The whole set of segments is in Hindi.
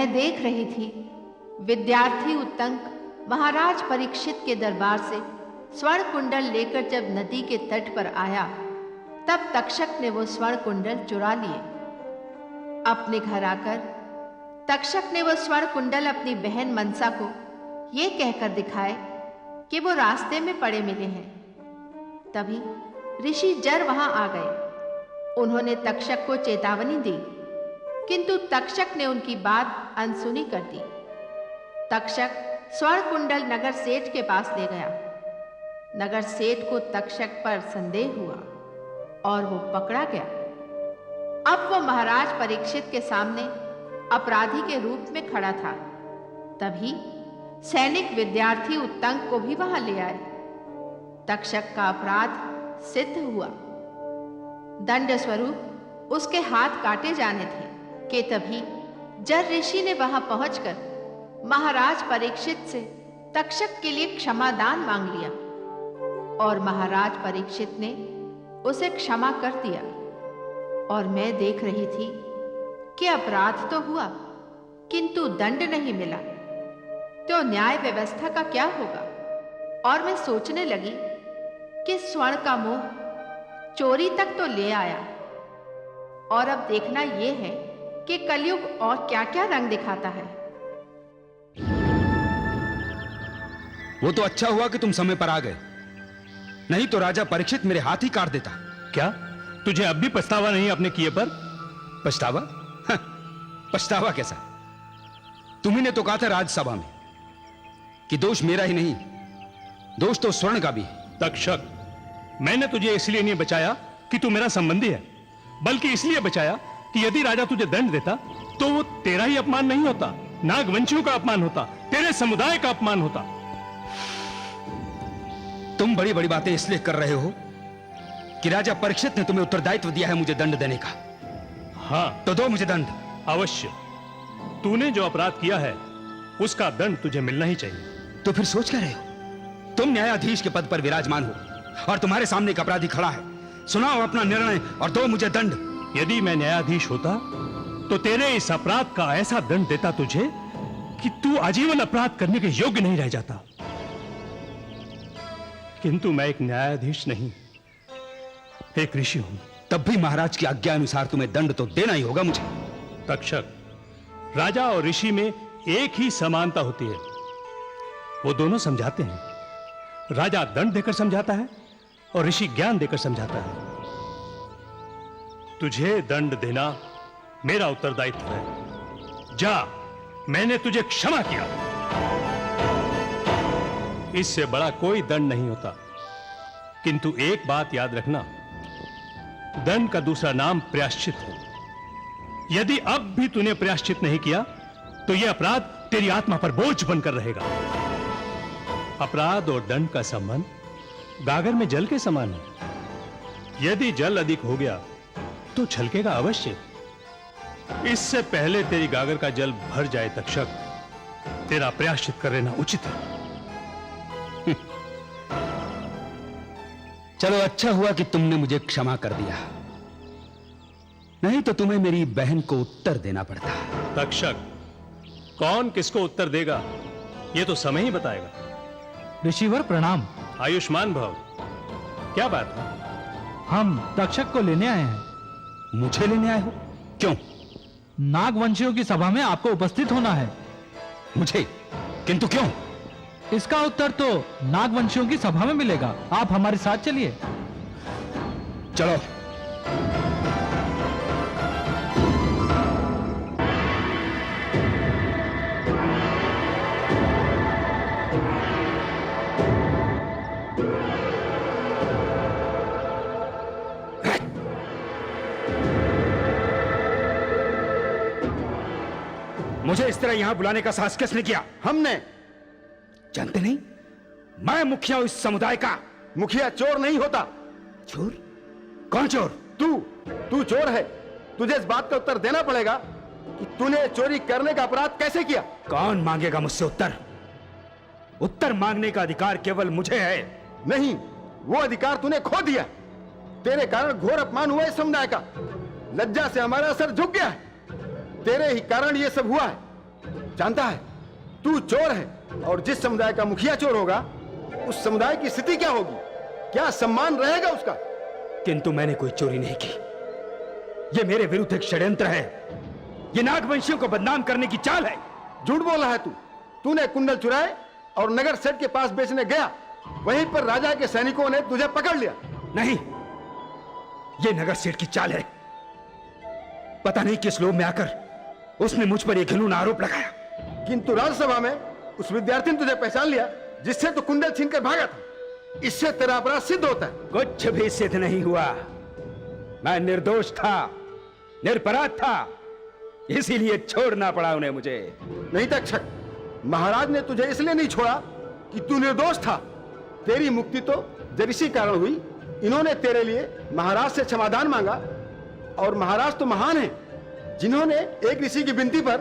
मैं देख रही थी विद्यार्थी उत्तंक महाराज परीक्षित के दरबार से स्वर्ण कुंडल लेकर जब नदी के तट पर आया, तब तक्षक ने वो स्वर्ण कुंडल चुरा लिए। अपने घर आकर तक्षक ने वो स्वर्ण कुंडल अपनी बहन मनसा को ये कहकर दिखाए कि वो रास्ते में पड़े मिले हैं। तभी ऋषि जर वहां आ गए। उन्होंने तक्षक को चेतावनी दी, किंतु तक्षक ने उनकी बात अनसुनी कर दी। तक्षक स्वर्ण कुंडल नगर सेठ के पास ले गया। नगर सेठ को तक्षक पर संदेह हुआ और वो पकड़ा गया। अब वो महाराज परीक्षित के सामने अपराधी के रूप में खड़ा था। तभी सैनिक विद्यार्थी उत्तंक को भी वहां ले आए। तक्षक का अपराध सिद्ध हुआ। दंड स्वरूप उसके हाथ काटे जाने थे कि तभी जर ऋषि ने वहां पहुंचकर महाराज परीक्षित से तक्षक के लिए क्षमादान मांग लिया और महाराज परीक्षित ने उसे क्षमा कर दिया। और मैं देख रही थी कि अपराध तो हुआ किंतु दंड नहीं मिला, तो न्याय व्यवस्था का क्या होगा। और मैं सोचने लगी कि स्वर्ण का मोह चोरी तक तो ले आया, और अब देखना यह है कि कलयुग और क्या-क्या रंग दिखाता है। वो तो अच्छा हुआ कि तुम समय पर आ गए, नहीं तो राजा परीक्षित मेरे हाथ ही काट देता। क्या तुझे अब भी पछतावा नहीं अपने किए पर? पछतावा? पछतावा कैसा? तुम्ही ने तो कहा था राज्यसभा में कि दोष मेरा ही नहीं, दोष तो स्वर्ण का भी है। तक्षक, मैंने तुझे इसलिए नहीं बचाया कि तू मेरा संबंधी है, बल्कि इसलिए बचाया कि यदि राजा तुझे दंड देता तो वो तेरा ही अपमान नहीं होता, नागवंशियों का अपमान होता, तेरे समुदाय का अपमान होता। तुम बड़ी बड़ी बातें इसलिए कर रहे हो कि राजा परीक्षित ने तुम्हें उत्तरदायित्व दिया है मुझे दंड देने का। हाँ तो दो मुझे दंड। अवश्य, तूने जो अपराध किया है उसका दंड तुझे मिलना ही चाहिए। तो फिर सोच क्या रहे हो? तुम न्यायाधीश के पद पर विराजमान हो और तुम्हारे सामने एक अपराधी खड़ा है। सुनाओ अपना निर्णय और दो मुझे दंड। यदि मैं न्यायाधीश होता तो तेरे इस अपराध का ऐसा दंड देता तुझे कि तू आजीवन अपराध करने के योग्य नहीं रह जाता। किंतु मैं एक न्यायाधीश नहीं, एक ऋषि हूं। तब भी महाराज की आज्ञा अनुसार तुम्हें दंड तो देना ही होगा मुझे। तक्षक, राजा और ऋषि में एक ही समानता होती है, वो दोनों समझाते हैं। राजा दंड देकर समझाता है और ऋषि ज्ञान देकर समझाता है। तुझे दंड देना मेरा उत्तरदायित्व है। जा, मैंने तुझे क्षमा किया। इससे बड़ा कोई दंड नहीं होता। किंतु एक बात याद रखना, दंड का दूसरा नाम प्रायश्चित है। यदि अब भी तूने प्रायश्चित नहीं किया तो यह अपराध तेरी आत्मा पर बोझ बनकर रहेगा। अपराध और दंड का संबंध गागर में जल के समान है। यदि जल अधिक हो गया तो छलकेगा अवश्य। इससे पहले तेरी गागर का जल भर जाए तक्षक, तेरा प्रायश्चित कर लेना उचित है। चलो, अच्छा हुआ कि तुमने मुझे क्षमा कर दिया, नहीं तो तुम्हें मेरी बहन को उत्तर देना पड़ता। तक्षक, कौन किसको उत्तर देगा यह तो समय ही बताएगा। ऋषिवर प्रणाम। आयुष्मान भव। क्या बात है? हम तक्षक को लेने आए हैं। मुझे लेने आए हो? क्यों? नागवंशियों की सभा में आपको उपस्थित होना है। मुझे? किंतु क्यों? इसका उत्तर तो नागवंशियों की सभा में मिलेगा। आप हमारे साथ चलिए। चलो। मुझे इस तरह यहां बुलाने का साहस किसने किया? हमने। जानते नहीं, मैं मुखिया हूं इस समुदाय का। मुखिया चोर नहीं होता। चोर? कौन चोर? तू चोर है। तुझे इस बात का उत्तर देना पड़ेगा कि तूने चोरी करने का अपराध कैसे किया। कौन मांगेगा मुझसे उत्तर? उत्तर मांगने का अधिकार केवल मुझे है। नहीं, वो अधिकार तूने खो दिया। तेरे कारण घोर अपमान हुआ इस समुदाय का। लज्जा से हमारा सर झुक गया है। तेरे ही कारण ये सब हुआ है। जानता है तू चोर है, और जिस समुदाय का मुखिया चोर होगा उस समुदाय की स्थिति क्या होगी, क्या सम्मान रहेगा उसका। किंतु मैंने कोई चोरी नहीं की। यह मेरे विरुद्ध एक षड्यंत्र है। यह नागवंशियों को बदनाम करने की चाल है। झूठ बोल रहा है तूने कुंडल चुराए और नगर सेठ के पास बेचने गया, वहीं पर राजा के सैनिकों ने तुझे पकड़ लिया। नहीं, यह नगर सेठ की चाल है। पता नहीं किस लोभ में आकर उसने मुझ पर एक घिनौना आरोप लगाया। किंतु राज्यसभा में उस विद्यार्थी ने तुझे पहचान लिया जिससे तू कुंडल छीनकर भागा था। इससे तेरा अपराध सिद्ध होता है। कुछ भी सिद्ध नहीं हुआ। मैं निर्दोष था, निरपराध था, इसीलिए छोड़ना पड़ा उन्हें मुझे। नहीं तक्षक, महाराज ने तुझे इसलिए नहीं छोड़ा कि तू निर्दोष था। तेरी मुक्ति तो जरिसी कारण हुई। इन्होंने तेरे लिए महाराज से क्षमादान मांगा, और महाराज तो महान हैं, जिन्होंने एक ऋषि की विनती पर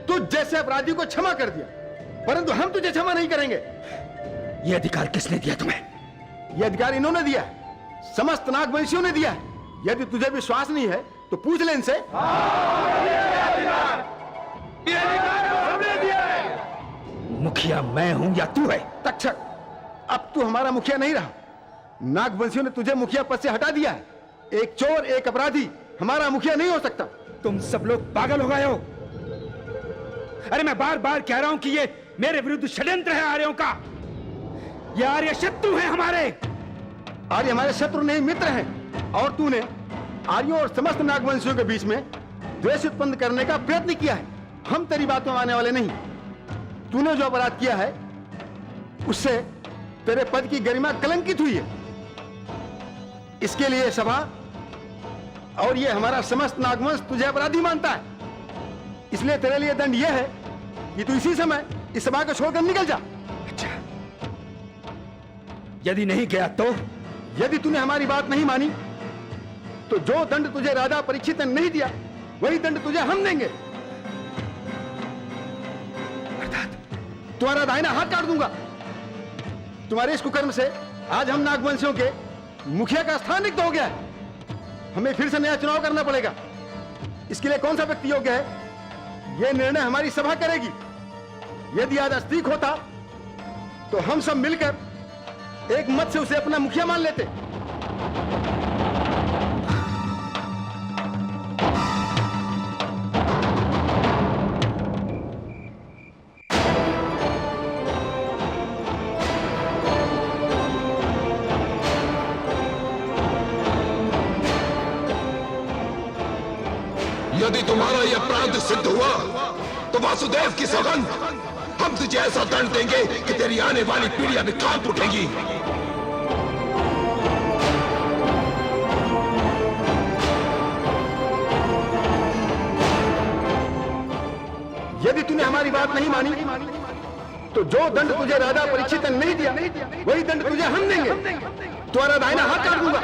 तुझ जैसे अपराधी को क्षमा कर दिया। परंतु हम तुझे क्षमा नहीं करेंगे। यह अधिकार किसने दिया तुम्हें? यह अधिकार इन्होंने दिया है, समस्त नागवंशियों ने दिया है। यदि तुझे विश्वास नहीं है तो पूछ ले इनसे। मुखिया मैं हूं या तू है? तक्षक, अब तू हमारा मुखिया नहीं रहा। नागवंशियों ने तुझे मुखिया पद से हटा दिया है। एक चोर, एक अपराधी हमारा मुखिया नहीं हो सकता। तुम सब लोग पागल हो गए हो। अरे मैं बार बार कह रहा हूं कि ये मेरे विरुद्ध षड्यंत्र है आर्यों का। ये आर्य शत्रु हैं हमारे। आर्य हमारे शत्रु नहीं, मित्र हैं। और तूने आर्यों और समस्त नागवंशियों के बीच में द्वेष उत्पन्न करने का प्रयत्न किया है। हम तेरी बातों में आने वाले नहीं। तूने जो अपराध किया है उससे तेरे पद की गरिमा कलंकित हुई है। इसके लिए सभा और ये हमारा समस्त नागवंश तुझे अपराधी मानता है। इसलिए तेरे लिए दंड यह है कि तू इसी समय इस सभा को छोड़कर निकल जा। अच्छा, यदि नहीं गया तो? यदि तूने हमारी बात नहीं मानी तो जो दंड तुझे राजा परीक्षित ने नहीं दिया वही दंड तुझे हम देंगे। अर्थात तुम्हारा दाहिना हाथ काट दूंगा। तुम्हारे इस कुकर्म से आज हम नागवंशियों के मुखिया का स्थान रिक्त हो गया है। हमें फिर से नया चुनाव करना पड़ेगा। इसके लिए कौन सा व्यक्ति योग्य है, यह निर्णय हमारी सभा करेगी। यदि आज अस्तीक होता तो हम सब मिलकर एक मत से उसे अपना मुखिया मान लेते। यदि तुम्हारा यह अपराध सिद्ध हुआ तो वासुदेव की सौगंध, हम तुझे ऐसा दंड देंगे कि तेरी आने वाली पीढ़ियां भी कांप उठेंगी। यदि तूने हमारी बात नहीं मानी तो जो दंड तुझे राजा परीक्षित ने नहीं दिया वही दंड तुझे हम देंगे। तुम्हारा दाहिना हाथ काट दूंगा।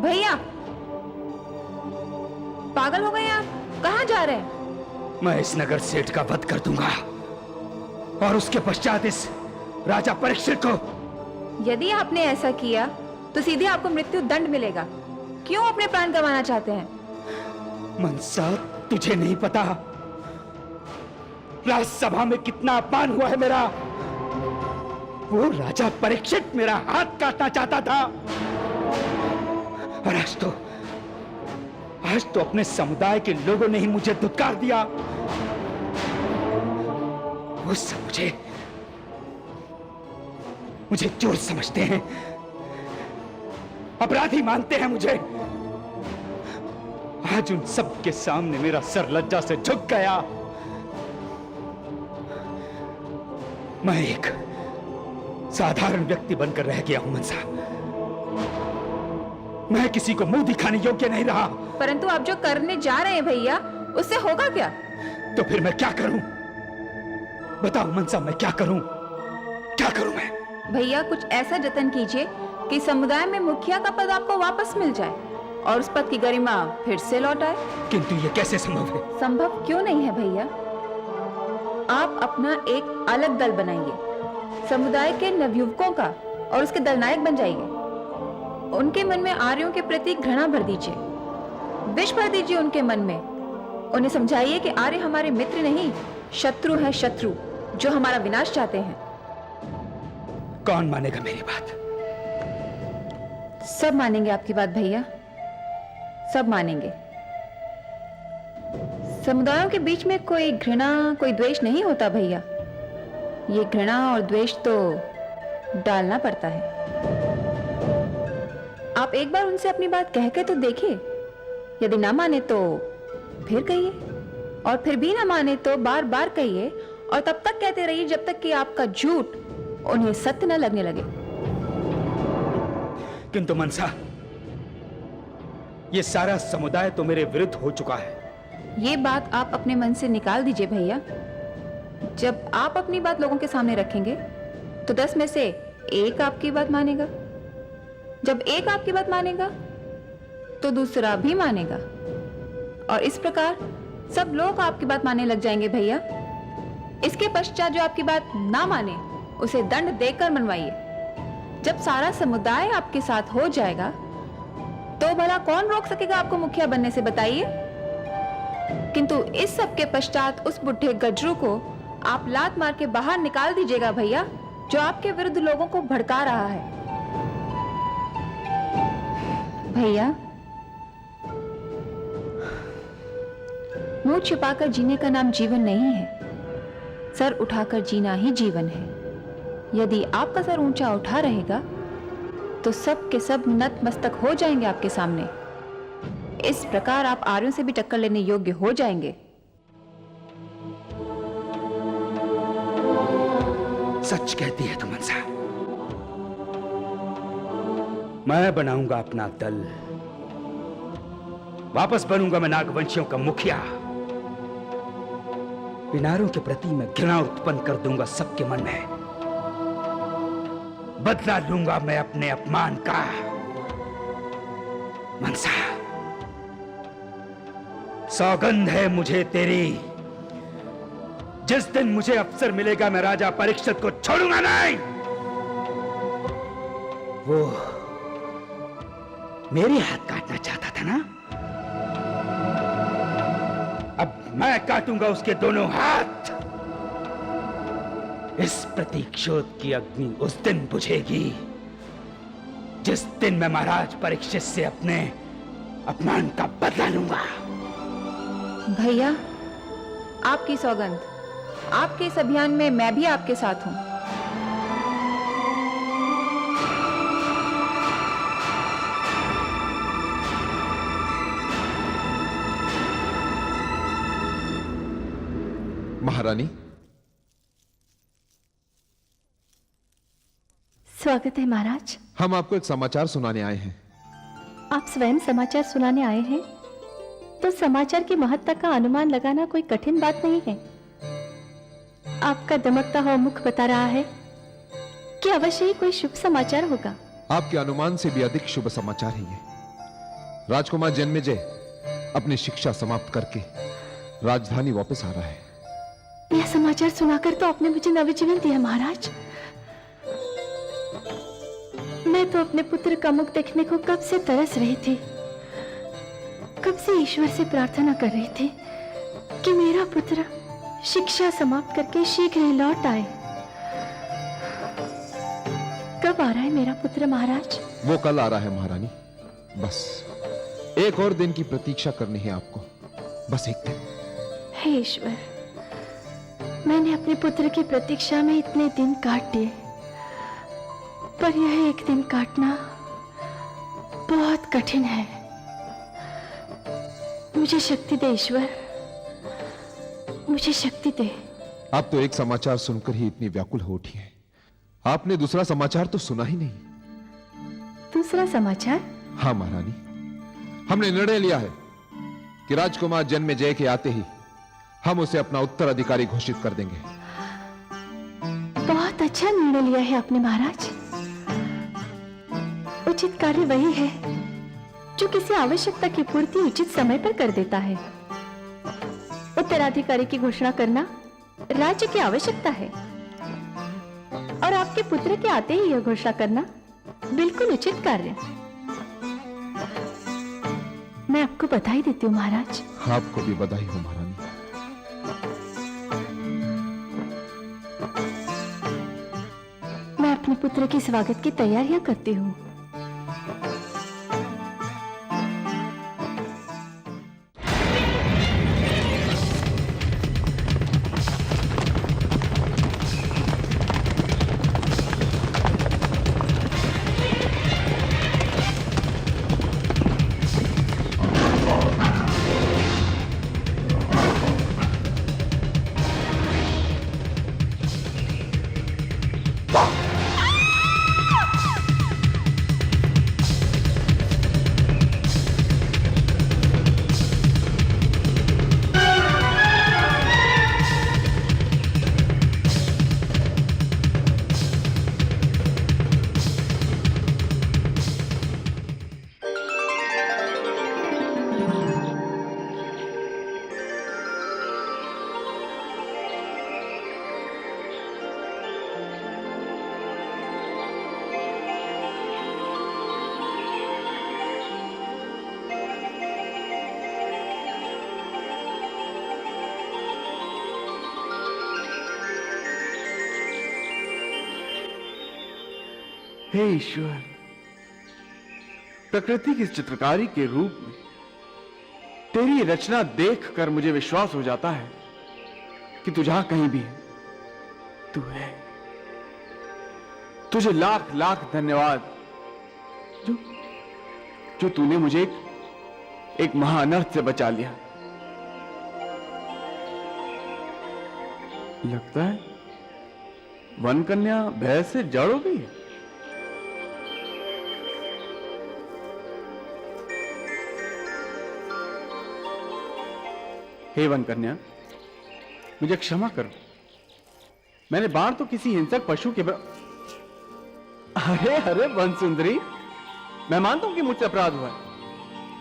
भैया, पागल हो गए आप? कहाँ जा रहे हैं? मैं इस नगर सेठ का वध कर दूंगा और उसके पश्चात इस राजा परीक्षित को। यदि आपने ऐसा किया तो सीधे आपको मृत्यु दंड मिलेगा। क्यों अपने प्राण गंवाना चाहते हैं? मनसा, तुझे नहीं पता राज्यसभा में कितना अपमान हुआ है मेरा। वो राजा परीक्षित मेरा हाथ काटना चाहता था, और आज तो अपने समुदाय के लोगों ने ही मुझे धुतकार दिया। वो सब मुझे चोर समझते हैं, अपराधी मानते हैं मुझे। आज उन सब के सामने मेरा सर लज्जा से झुक गया। मैं एक साधारण व्यक्ति बनकर रह गया हूं मनसा। मैं किसी को मुंह दिखाने योग्य नहीं रहा। परंतु आप जो करने जा रहे हैं भैया, उससे होगा क्या? तो फिर मैं क्या करूं? बताओ मनसा, मैं क्या करूं? क्या करूं मैं? भैया कुछ ऐसा जतन कीजिए कि समुदाय में मुखिया का पद आपको वापस मिल जाए और उस पद की गरिमा फिर से लौट आए। किंतु ये कैसे संभव है? संभव क्यों नहीं है भैया? आप अपना एक अलग दल बनाइए, समुदाय के नवयुवकों का, और उसके दलनायक बन जाइए। उनके मन में आर्यों के प्रति घृणा भर दीजिए, विष भर दीजिए उनके मन में। उन्हें समझाइए कि आर्य हमारे मित्र नहीं, शत्रु हैं, शत्रु जो हमारा विनाश चाहते हैं। कौन मानेगा मेरी बात? सब मानेंगे आपकी बात भैया, सब मानेंगे। समुदायों के बीच में कोई घृणा, कोई द्वेष नहीं होता भैया। ये घृणा और द्वेष तो डालना पड़ता है। आप एक बार उनसे अपनी बात कह के तो देखिए। यदि ना माने तो फिर कहिए, और फिर भी ना माने तो बार बार कहिए, और तब तक कहते रहिए जब तक कि आपका झूठ उन्हें सत्य न लगने लगे। किंतु मनसा, ये सारा समुदाय तो मेरे विरुद्ध हो चुका है। ये बात आप अपने मन से निकाल दीजिए भैया। जब आप अपनी बात लोगों के सामने रखेंगे तो 10 में से 1 आपकी बात मानेगा। जब 1 आपकी बात मानेगा तो दूसरा भी मानेगा, और इस प्रकार सब लोग आपकी बात मानने लग जाएंगे भैया। इसके पश्चात जो आपकी बात ना माने उसे दंड देकर मनवाइए। जब सारा समुदाय आपके साथ हो जाएगा तो भला कौन रोक सकेगा आपको मुखिया बनने से, बताइए। किंतु इस सब के पश्चात उस बुढ़े गजरू को आप लात मार के बाहर निकाल दीजिएगा भैया, जो आपके विरुद्ध लोगों को भड़का रहा है। भैया, मुंह छिपाकर जीने का नाम जीवन नहीं है, सर उठाकर जीना ही जीवन है। यदि आपका सर ऊंचा उठा रहेगा तो सब के सब नतमस्तक हो जाएंगे आपके सामने। इस प्रकार आप आर्यों से भी टक्कर लेने योग्य हो जाएंगे। सच कहती है तू मनसा। मैं बनाऊंगा अपना दल, वापस बनूंगा मैं नागवंशियों का मुखिया। पिनारों के प्रति मैं घृणा उत्पन्न कर दूंगा सबके मन में। बदला लूंगा मैं अपने अपमान का। मनसा, सौगंध है मुझे तेरी, जिस दिन मुझे अवसर मिलेगा मैं राजा परीक्षित को छोड़ूंगा नहीं। वो मेरे हाथ काटना चाहता था ना, अब मैं काटूंगा उसके दोनों हाथ। इस प्रतीक्षोत की अग्नि उस दिन बुझेगी जिस दिन मैं महाराज परीक्षित से अपने अपमान का बदला लूंगा। भैया, आपकी सौगंध, आपके इस अभियान में मैं भी आपके साथ हूं। महारानी, स्वागत है महाराज। हम आपको एक समाचार सुनाने आए हैं। आप स्वयं समाचार सुनाने आए हैं तो समाचार की महत्ता का अनुमान लगाना कोई कठिन बात नहीं है। आपका दमकता हुआ मुख बता रहा है कि अवश्य ही कोई शुभ समाचार होगा। आपके अनुमान से भी अधिक शुभ समाचार ही है। राजकुमार जन्मेजय अपनी शिक्षा समाप्त करके राजधानी वापस आ रहा है। यह समाचार सुनाकर तो आपने मुझे नवजीवन दिया महाराज। मैं तो अपने पुत्र का मुख देखने को कब से तरस रही थी, कब से ईश्वर से प्रार्थना कर रही थी कि मेरा पुत्र शिक्षा समाप्त करके शीघ्र ही लौट आए। कब आ रहा है मेरा पुत्र महाराज? वो कल आ रहा है महारानी। बस एक और दिन की प्रतीक्षा करनी है आपको, बस एक दिन। हे ईश्वर, मैंने अपने पुत्र की प्रतीक्षा में इतने दिन काट दिए, पर यह एक दिन काटना बहुत कठिन है। मुझे शक्ति दे ईश्वर, मुझे शक्ति दे। आप तो एक समाचार सुनकर ही इतनी व्याकुल हो उठी हैं। आपने दूसरा समाचार तो सुना ही नहीं। दूसरा समाचार? हाँ महारानी, हमने निर्णय लिया है कि राजकुमार जन्मेजय के आते ही हम उसे अपना उत्तराधिकारी घोषित कर देंगे। बहुत अच्छा निर्णय लिया है आपने महाराज। उचित कार्य वही है जो किसी आवश्यकता की पूर्ति उचित समय पर कर देता है। उत्तराधिकारी की घोषणा करना राज्य की आवश्यकता है और आपके पुत्र के आते ही यह घोषणा करना बिल्कुल उचित कार्य। मैं आपको बधाई देती हूँ महाराज। आपको भी बधाई हो महारानी। मैं अपने पुत्र के स्वागत की तैयारियां करती हूँ। हे ईश्वर, प्रकृति की चित्रकारी के रूप में तेरी रचना देखकर मुझे विश्वास हो जाता है कि तू जहां कहीं भी है, तू है। तुझे लाख लाख धन्यवाद जो तूने मुझे एक महाअनर्थ से बचा लिया। लगता है वन कन्या भय से जड़ हो गई है। हे वन कन्या, मुझे क्षमा करो। मैंने बाण तो किसी हिंसक पशु के अरे अरे वन सुंदरी, मैं मानता हूं कि मुझसे अपराध हुआ है।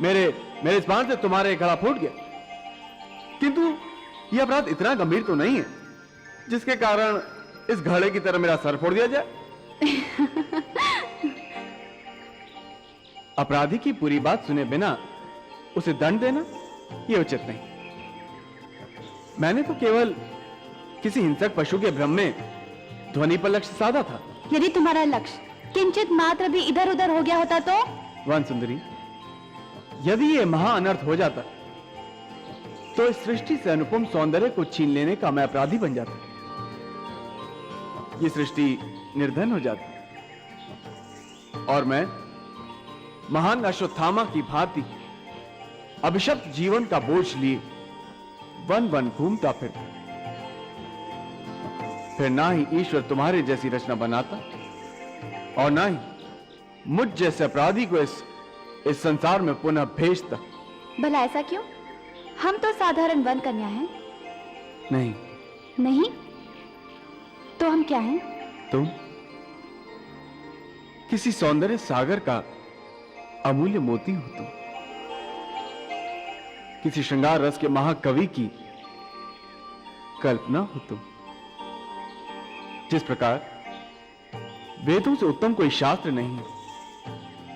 मेरे इस बाण से तुम्हारे गला फूट गया, किंतु यह अपराध इतना गंभीर तो नहीं है जिसके कारण इस घड़े की तरह मेरा सर फोड़ दिया जाए। अपराधी की पूरी बात सुने बिना उसे दंड देना यह उचित नहीं। मैंने तो केवल किसी हिंसक पशु के भ्रम में ध्वनि पर लक्ष्य साधा था। यदि तुम्हारा लक्ष्य किंचित मात्र भी इधर उधर हो गया होता तो? वन सुंदरी, यदि यह महाअनर्थ हो जाता तो इस सृष्टि से अनुपम सौंदर्य को छीन लेने का मैं अपराधी बन जाता। ये सृष्टि निर्धन हो जाती और मैं महान अश्वत्थामा की भांति अभिशप्त जीवन का बोझ लिए वन वन घूमता फिर ना ही ईश्वर तुम्हारे जैसी रचना बनाता और ना ही मुझ जैसे अपराधी को इस संसार में पुनः भेजता। भला ऐसा क्यों? हम तो साधारण वन कन्या हैं। नहीं नहीं तो हम क्या हैं? तुम किसी सौंदर्य सागर का अमूल्य मोती हो। तुम किसी श्रृंगार रस के महाकवि की कल्पना हो। तुम जिस प्रकार वेदों से उत्तम कोई शास्त्र नहीं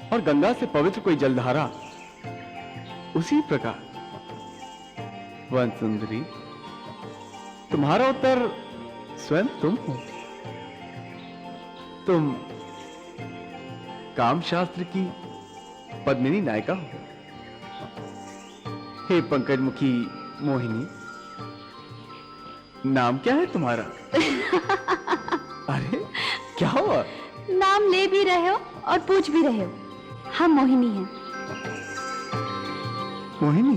और गंगा से पवित्र कोई जलधारा, उसी प्रकार वन सुंदरी, तुम्हारा उत्तर स्वयं तुम हो। तुम काम शास्त्र की पद्मिनी नायिका हो। हे पंकजमुखी मोहिनी, नाम क्या है तुम्हारा? अरे क्या हुआ? नाम ले भी रहे हो और पूछ भी रहे हो। हम मोहिनी हैं। मोहिनी?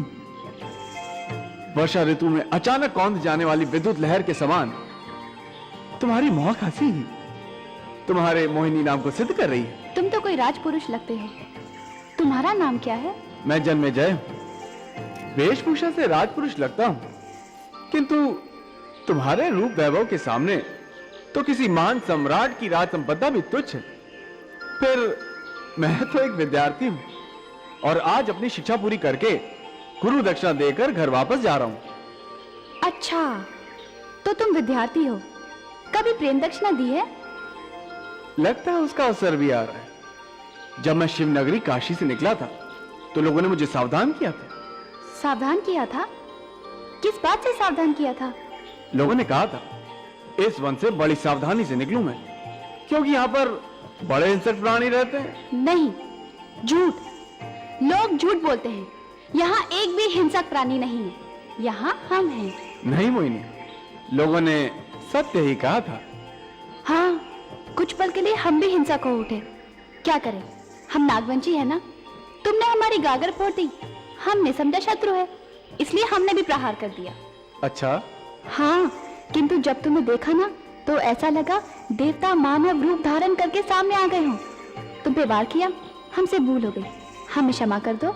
वर्षा ऋतु में अचानक कौंध जाने वाली विद्युत लहर के समान तुम्हारी मोहक हंसी ही तुम्हारे मोहिनी नाम को सिद्ध कर रही है। तुम तो कोई राजपुरुष लगते हो। तुम्हारा नाम क्या है? मैं जन्मेजय हूं। वेशभूषा से राजपुरुष लगता हूं, किंतु तुम्हारे रूप वैभव के सामने तो किसी महान सम्राट की राज संपदा भी तुच्छ है। फिर मैं तो एक विद्यार्थी हूं और आज अपनी शिक्षा पूरी करके गुरु दक्षिणा देकर घर वापस जा रहा हूं। अच्छा, तो तुम विद्यार्थी हो, कभी प्रेम दक्षिणा दी है? लगता है उसका असर भी आ रहा है। जब मैं शिवनगरी काशी से निकला था तो लोगों ने मुझे सावधान किया था। सावधान किया था? किस बात से सावधान किया था? लोगों ने कहा था इस वन से बड़ी सावधानी से निकलूं मैं, क्योंकि यहाँ पर बड़े हिंसक प्राणी रहते हैं। नहीं, झूठ। लोग झूठ बोलते हैं। यहाँ एक भी हिंसक प्राणी नहीं है, यहाँ हम हैं। नहीं मोहिनी, लोगों ने सत्य ही कहा था। हाँ, कुछ पल के लिए हम भी हिंसक हो उठे। क्या करें, हम नागवंशी है ना। तुमने हमारी गागर फोड़ दी, हमने समझा शत्रु है, इसलिए हमने भी प्रहार कर दिया। अच्छा? हाँ, किंतु जब तुम्हें देखा ना तो ऐसा लगा देवता मानव रूप धारण करके सामने आ गए हो। तुम पे वार किया, हमसे भूल हो गई, हमें क्षमा कर दो।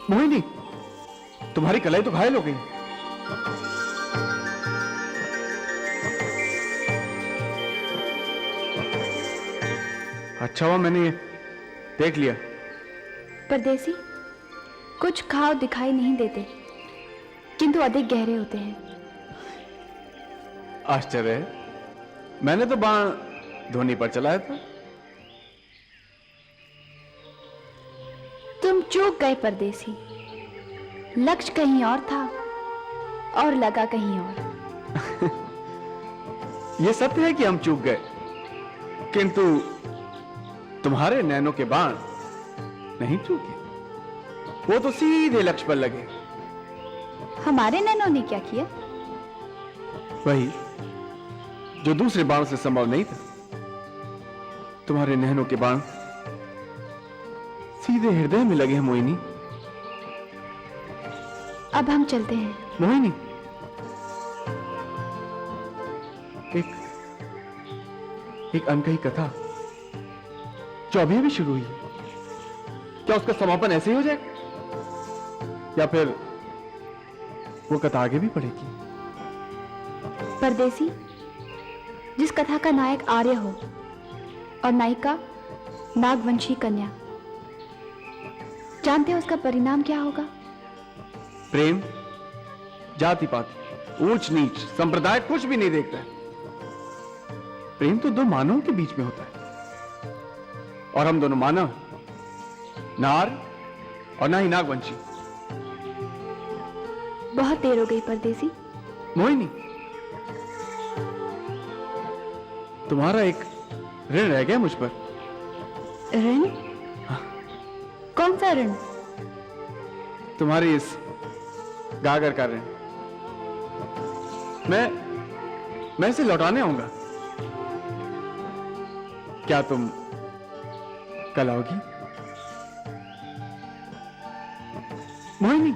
मोहिनी, तुम्हारी कलाई तो घायल हो गई। अच्छा हुआ मैंने देख लिया। परदेसी, कुछ घाव दिखाई नहीं देते, किंतु अधिक गहरे होते हैं। आश्चर्य है, मैंने तो बाण धोनी पर चलाया था। तुम चूक गए परदेसी, लक्ष्य कहीं और था और लगा कहीं और। यह सत्य है कि हम चूक गए, किंतु तुम्हारे नैनों के बाण नहीं चूके, वो तो सीधे लक्ष्य पर लगे। हमारे नैनों ने क्या किया? वही जो दूसरे बाणों से संभव नहीं था। तुम्हारे नैनों के बाण सीधे हृदय में लगे हैं मोहिनी। अब हम चलते हैं। मोहिनी, एक अनकही कथा जो अभी अभी शुरू हुई है, क्या उसका समापन ऐसे ही हो जाएगा या फिर वो कथा आगे भी बढ़ेगी? परदेसी, जिस कथा का नायक आर्य हो और नायिका नागवंशी कन्या, जानते हो उसका परिणाम क्या होगा? प्रेम जाति पाति, ऊंच नीच, संप्रदाय कुछ भी नहीं देखता है। प्रेम तो दो मानवों के बीच में होता है और हम दोनों मानव, नार और ना ही नागवंशी। बहुत देर हो गई परदेसी। मोहिनी, तुम्हारा एक ऋण रह गया मुझ पर। ऋण? कौन सा ऋण? तुम्हारी इस गागर का ऋण। मैं इसे लौटाने आऊंगा। क्या तुम कल आओगी मोहिनी?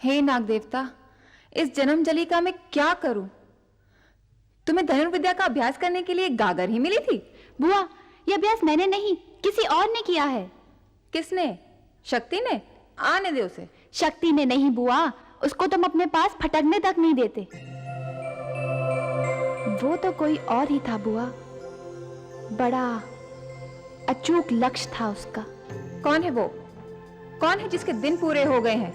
हे नाग देवता, इस जन्म जलिका में क्या करूं? तुम्हें धनुर्विद्या का अभ्यास करने के लिए गागर ही मिली थी? बुआ, यह अभ्यास मैंने नहीं, किसी और ने किया है। किसने? शक्ति ने? आने दे उसे। शक्ति ने नहीं बुआ, उसको तुम अपने पास फटकने तक नहीं देते। वो तो कोई और ही था बुआ, बड़ा अचूक लक्ष्य था उसका। कौन है वो? कौन है जिसके दिन पूरे हो गए हैं?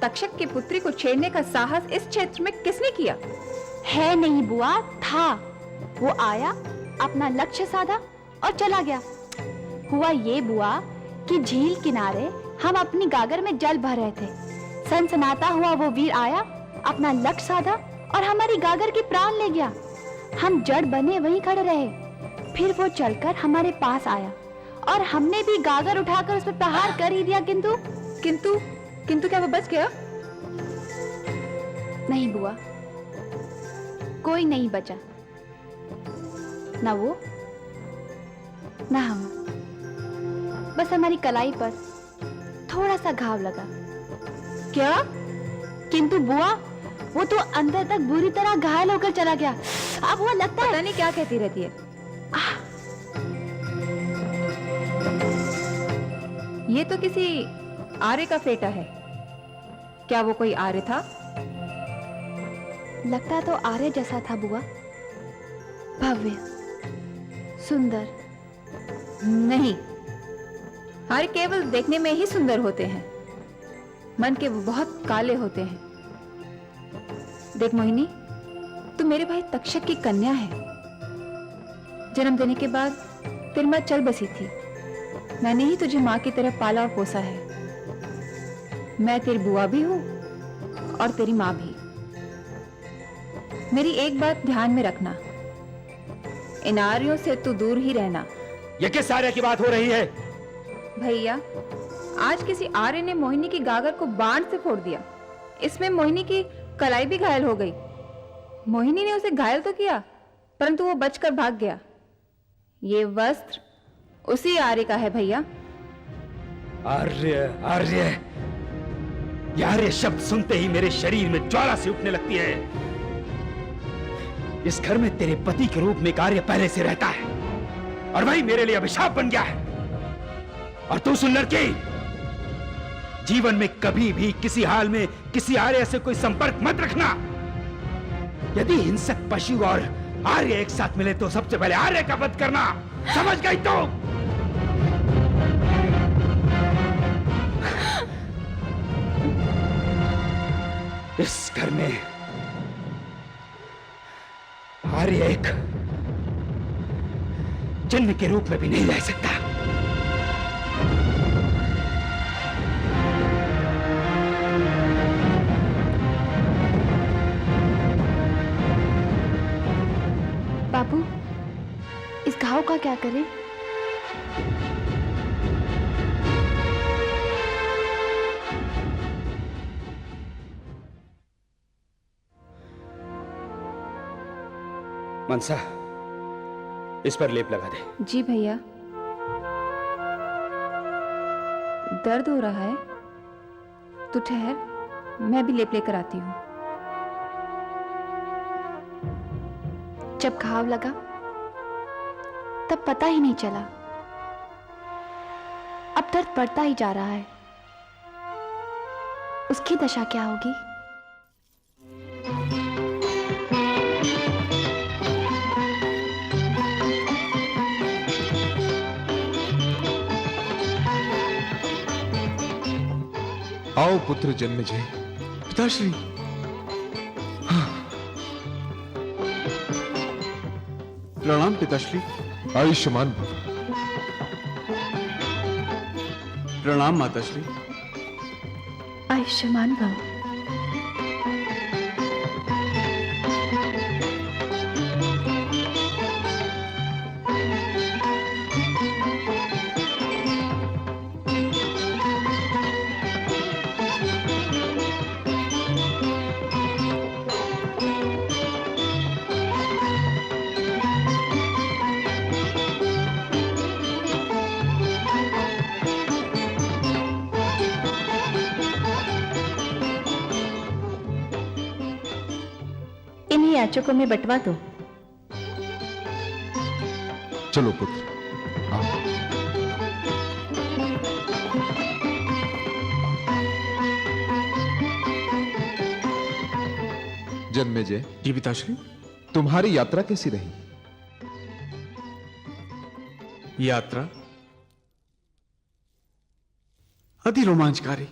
तक्षक की पुत्री को छेड़ने का साहस इस क्षेत्र में किसने किया? है नहीं बुआ, था। वो आया, अपना लक्ष्य साधा और चला गया। हुआ ये बुआ कि झील किनारे हम अपनी गागर में जल भर रहे थे। सनसनाता हुआ वो वीर आया, अपना लक्ष्य साधा और हमारी गागर की प्राण ले गया। हम जड़ बने वहीं खड़े रहे। फिर वो चलकर हमारे पास आया और हमने भी गागर उठाकर उस पर प्रहार कर ही दिया, किंतु किंतु किंतु क्या वो बच गया? नहीं बुआ, कोई नहीं बचा, ना वो ना हम। बस हमारी कलाई पर थोड़ा सा घाव लगा। क्या? किंतु बुआ, वो तो अंदर तक बुरी तरह घायल होकर चला गया। अब वो लगता है पता नहीं क्या कहती रहती है। ये तो किसी आर्य का फेटा है। क्या वो कोई आर्य था? लगता तो आर्य जैसा था बुआ, भव्य, सुंदर। नहीं, आर्य केवल देखने में ही सुंदर होते हैं, मन के वो बहुत काले होते हैं। देख मोहिनी, तू मेरे भाई तक्षक की कन्या है। जन्म देने के बाद तेरी मां चल बसी थी। मैंने ही तुझे मां की तरह पाला और पोसा है। मैं तेरी बुआ भी हूं और तेरी मां भी। मेरी एक बात ध्यान में रखना, इन आर्यों से तू दूर ही रहना। ये किस आर्य की बात हो रही है? भैया, आज किसी आर्य ने मोहिनी की गागर को बाण से फोड़ दिया। इसमें मोहिनी की कलाई भी घायल हो गई। मोहिनी ने उसे घायल तो किया, परंतु वो बचकर भाग गया। ये वस्त्र उसी आर्य का है भैया। आर्य, आर्य, ये आर्य शब्द सुनते ही मेरे शरीर में ज्वाला सी उठने लगती है। इस घर में तेरे पति के रूप में एक आर्य पहले से रहता है और वही मेरे लिए अभिशाप बन गया है। और तू सुन लड़की, जीवन में कभी भी किसी हाल में किसी आर्य से कोई संपर्क मत रखना। यदि हिंसक पशु और आर्य एक साथ मिले तो सबसे पहले आर्य का वध करना। समझ गई तो? इस घर में आर्य एक जन्म के रूप में भी नहीं रह सकता। बाबू, इस घाव का क्या करें? मनसा, इस पर लेप लगा दे। जी भैया। दर्द हो रहा है तो ठहर, मैं भी लेप लेकर आती हूँ। जब घाव लगा तब पता ही नहीं चला, अब दर्द बढ़ता ही जा रहा है। उसकी दशा क्या होगी? आओ पुत्र जन्मेजय। पिताश्री, प्रणाम पिताश्री। आयुष्मान भव। प्रणाम माताश्री। आयुष्मान भव। इन्हीं याचकों में बंटवा दो। चलो पुत्र, आओ। जन्मेजय। जी पिताश्री। तुम्हारी यात्रा कैसी रही? यात्रा अति रोमांचकारी।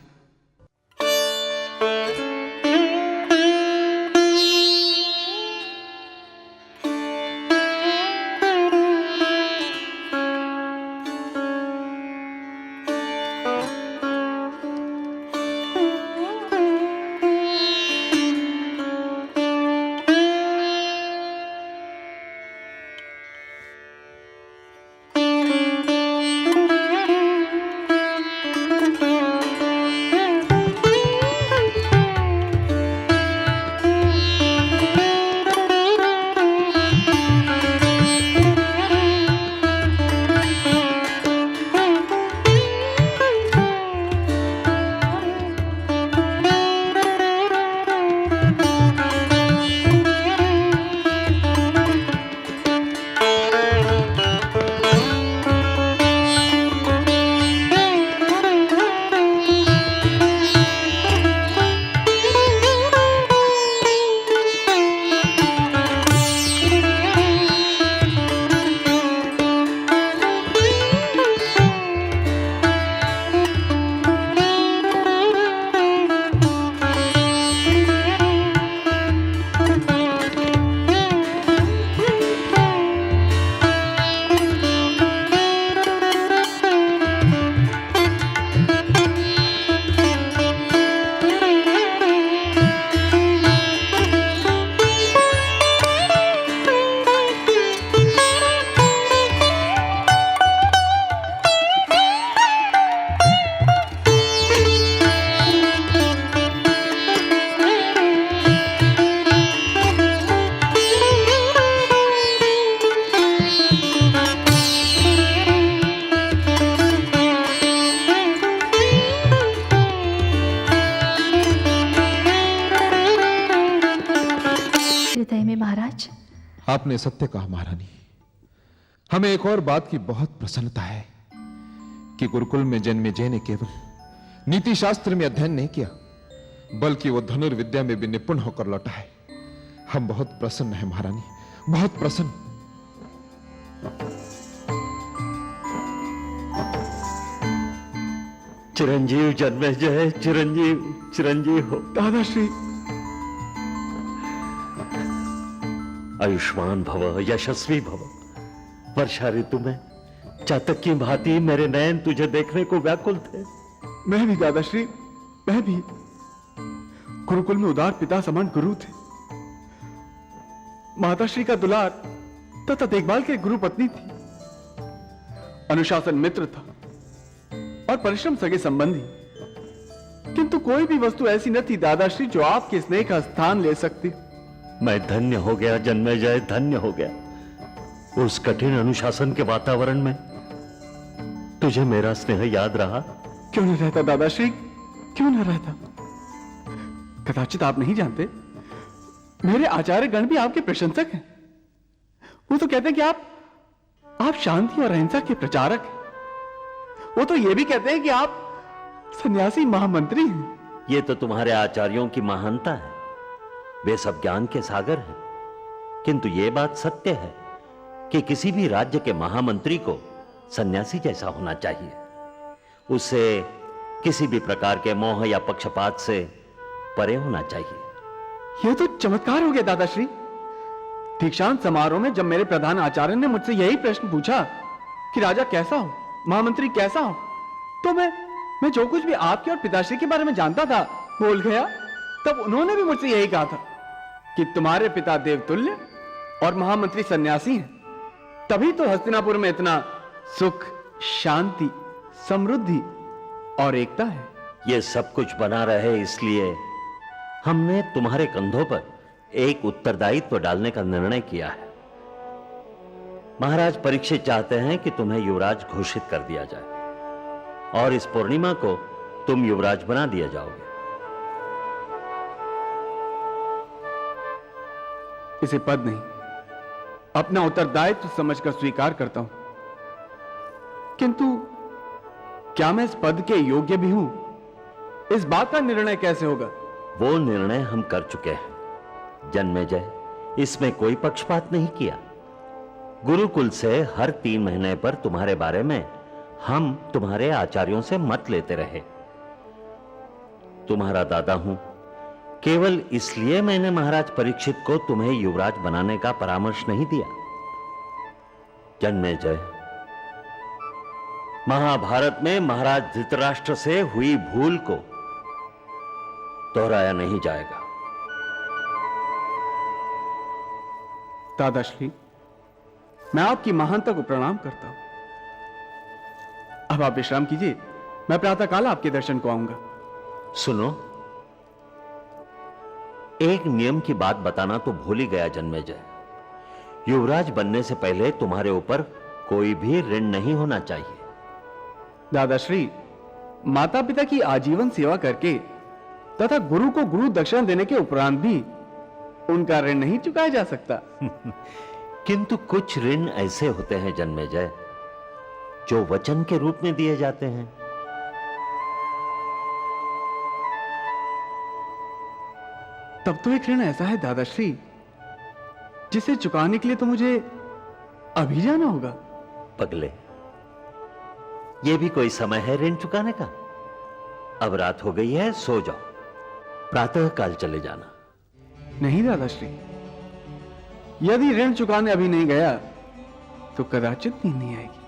आपने सत्य कहा महारानी। हमें एक और बात की बहुत प्रसन्नता है कि गुरुकुल में जन्मेजय ने केवल नीति शास्त्र में अध्ययन नहीं किया, बल्कि वो धनुर्विद्या में भी निपुण होकर लौटा है। हम बहुत प्रसन्न हैं महारानी, बहुत प्रसन्न। चिरंजीव जन्मेजय, चिरंजीव चिरंजीव हो। दादाश्री, आयुष्मान भव, यशस्वी भव। वर्षा ऋतु में चातक की भांति मेरे नयन तुझे देखने को व्याकुल थे। मैं भी दादाश्री, मैं भी। गुरुकुल में उदार पिता समान गुरु थे। माताश्री का दुलार तथा देखभाल के गुरु पत्नी थी। अनुशासन मित्र था और परिश्रम सगे संबंधी। किंतु कोई भी वस्तु ऐसी न थी दादाश्री जो आपके स्नेह का स्थान ले सकती। मैं धन्य हो गया जन्मेजय, धन्य हो गया। उस कठिन अनुशासन के वातावरण में तुझे मेरा स्नेह याद रहा। क्यों न रहता दादाश्री, क्यों न रहता। कदाचित आप नहीं जानते, मेरे आचार्य गण भी आपके प्रशंसक हैं। वो तो कहते हैं कि आप शांति और अहिंसा के प्रचारक हैं। वो तो ये भी कहते हैं कि आप सन्यासी महामंत्री हैं। ये तो तुम्हारे आचार्यों की महानता है, वे सब ज्ञान के सागर हैं। किंतु ये बात सत्य है कि किसी भी राज्य के महामंत्री को सन्यासी जैसा होना चाहिए। उसे किसी भी प्रकार के मोह या पक्षपात से परे होना चाहिए। यह तो चमत्कार हो गया दादाश्री। दीक्षांत समारोह में जब मेरे प्रधान आचार्य ने मुझसे यही प्रश्न पूछा कि राजा कैसा हो, महामंत्री कैसा हो, तो मैं जो कुछ भी आपके और पिताश्री के बारे में जानता था बोल गया। तब उन्होंने भी मुझसे यही कहा था कि तुम्हारे पिता देवतुल्य और महामंत्री सन्यासी हैं। तभी तो हस्तिनापुर में इतना सुख, शांति, समृद्धि और एकता है। यह सब कुछ बना रहे इसलिए हमने तुम्हारे कंधों पर एक उत्तरदायित्व डालने का निर्णय किया है। महाराज परीक्षित चाहते हैं कि तुम्हें युवराज घोषित कर दिया जाए और इस पूर्णिमा को तुम युवराज बना दिए जाओगे। इसे पद नहीं, अपना उत्तरदायित्व समझकर स्वीकार करता हूं। किंतु क्या मैं इस पद के योग्य भी हूं, इस बात का निर्णय कैसे होगा? वो निर्णय हम कर चुके हैं जन्मेजय। इसमें कोई पक्षपात नहीं किया। गुरुकुल से हर 3 महीने पर तुम्हारे बारे में हम तुम्हारे आचार्यों से मत लेते रहे। तुम्हारा दादा हूं, केवल इसलिए मैंने महाराज परीक्षित को तुम्हें युवराज बनाने का परामर्श नहीं दिया। जन्मेजय, महाभारत में महाराज धृतराष्ट्र से हुई भूल को दोहराया नहीं जाएगा। दादाश्री, मैं आपकी महानता को प्रणाम करता हूं। अब आप विश्राम कीजिए, मैं प्रातःकाल आपके दर्शन को आऊंगा। सुनो, एक नियम की बात बताना तो भूल ही गया जन्मेजय। युवराज बनने से पहले तुम्हारे ऊपर कोई भी ऋण नहीं होना चाहिए। दादाश्री, माता पिता की आजीवन सेवा करके तथा गुरु को गुरु दक्षिणा देने के उपरांत भी उनका ऋण नहीं चुकाया जा सकता। किंतु कुछ ऋण ऐसे होते हैं जन्मेजय जो वचन के रूप में दिए जाते हैं। तब तो एक ऋण ऐसा है दादाश्री जिसे चुकाने के लिए तो मुझे अभी जाना होगा। पगले, यह भी कोई समय है ऋण चुकाने का? अब रात हो गई है, सो जाओ, प्रातः काल चले जाना। नहीं दादाश्री, यदि ऋण चुकाने अभी नहीं गया तो कदाचित नींद नहीं आएगी।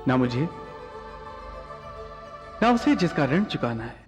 ना मुझे, ना उसे जिसका ऋण चुकाना है।